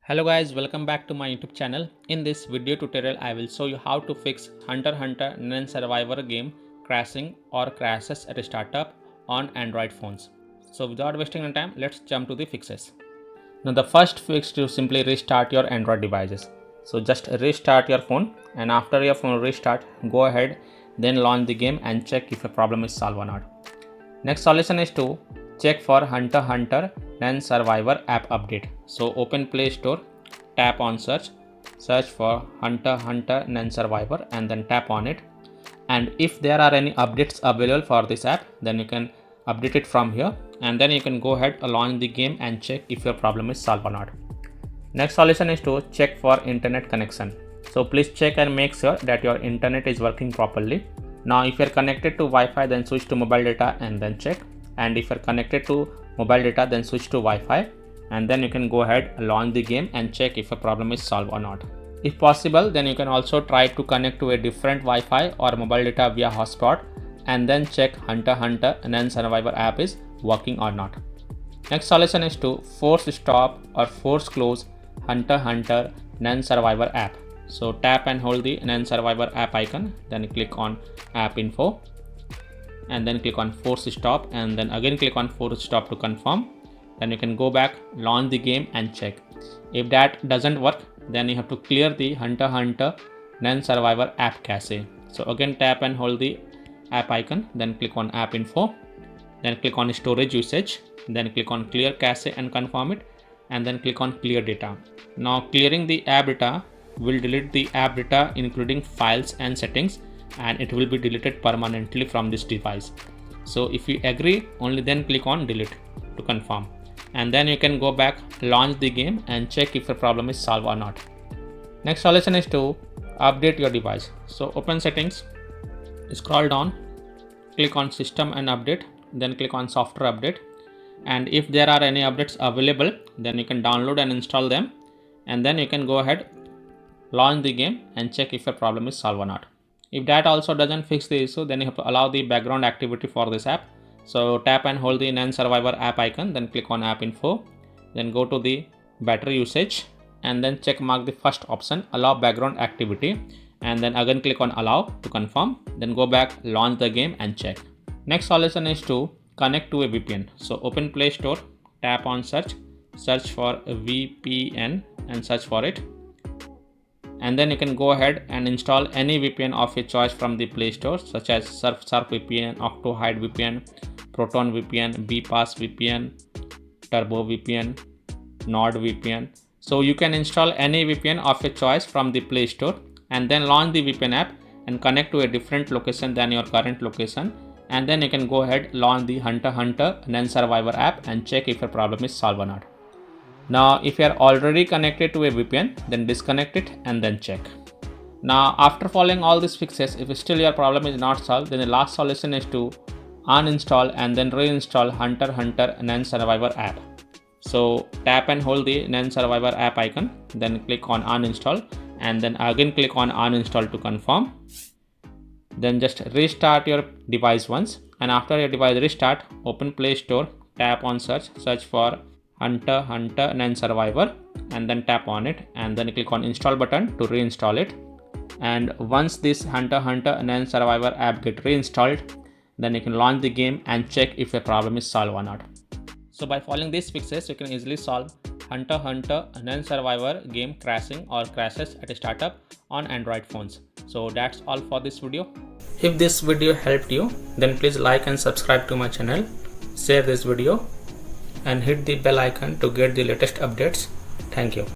Hello guys, welcome back to my YouTube channel. In this video tutorial, I will show you how to fix Hunter Hunter Nen Survivor game crashing or crashes at a startup on Android phones. So without wasting any time, let's jump to the fixes. Now the first fix is to simply restart your Android devices. So just restart your phone, and after your phone restart, go ahead, then launch the game and check if a problem is solved or not. Next solution is to check for Hunter Hunter Nen Survivor app update. So open Play Store, tap on search for Hunter Hunter Nen Survivor and then tap on it. And if there are any updates available for this app, then you can update it from here, and then you can go ahead and launch the game and check if your problem is solved or not. Next solution is to check for internet connection. So please check and make sure that your internet is working properly. Now if you are connected to Wi-Fi, then switch to mobile data and then check. And if you are connected to mobile data, then switch to Wi-Fi, and then you can go ahead, launch the game and check if a problem is solved or not. If possible, then you can also try to connect to a different Wi-Fi or mobile data via hotspot and then check Hunter Hunter Nen Survivor app is working or not. Next solution is to force stop or force close Hunter Hunter Nen Survivor app. So tap and hold the Nen Survivor app icon, then click on app info and then click on force stop, and then again click on force stop to confirm. Then you can go back, launch the game and check. If that doesn't work, then you have to clear the Hunter Hunter Nen Survivor app cache. So again tap and hold the app icon, then click on app info, then click on storage usage, then click on clear cache and confirm it, and then click on clear data. Now clearing the app data will delete the app data including files and settings, and it will be deleted permanently from this device. So if you agree, only then click on delete to confirm, and then you can go back, launch the game and check if the problem is solved or not. Next solution is to update your device. So open settings, scroll down, click on system and update, then click on software update, and if there are any updates available, then you can download and install them, and then you can go ahead, launch the game and check if a problem is solved or not. If that also doesn't fix the issue, then you have to allow the background activity for this app. So tap and hold the Nen Survivor app icon, then click on app info, then go to the battery usage and then check mark the first option, allow background activity, and then again click on allow to confirm, then go back, launch the game and check. Next solution is to connect to a VPN. So open Play Store, tap on search for a VPN and search for it. And then you can go ahead and install any VPN of your choice from the Play Store, such as Surf VPN, Octohide VPN, Proton VPN, BPass VPN, Turbo VPN, Nord VPN. So you can install any VPN of your choice from the Play Store and then launch the VPN app and connect to a different location than your current location. And then you can go ahead, launch the Hunter Hunter Nen Survivor app and check if your problem is solved or not. Now if you are already connected to a VPN, then disconnect it and then check. Now after following all these fixes, if still your problem is not solved, then the last solution is to uninstall and then reinstall Hunter Hunter Nen Survivor app. So tap and hold the Nen Survivor app icon, then click on uninstall and then again click on uninstall to confirm. Then just restart your device once, and after your device restart, open Play Store, tap on search for Hunter Hunter Nen Survivor and then tap on it, and then click on install button to reinstall it. And once this Hunter Hunter Nen Survivor app get reinstalled, then you can launch the game and check if a problem is solved or not. So by following these fixes, you can easily solve Hunter Hunter Nen Survivor game crashing or crashes at a startup on Android phones. So that's all for this video. If this video helped you, then please like and subscribe to my channel, share this video and hit the bell icon to get the latest updates. Thank you.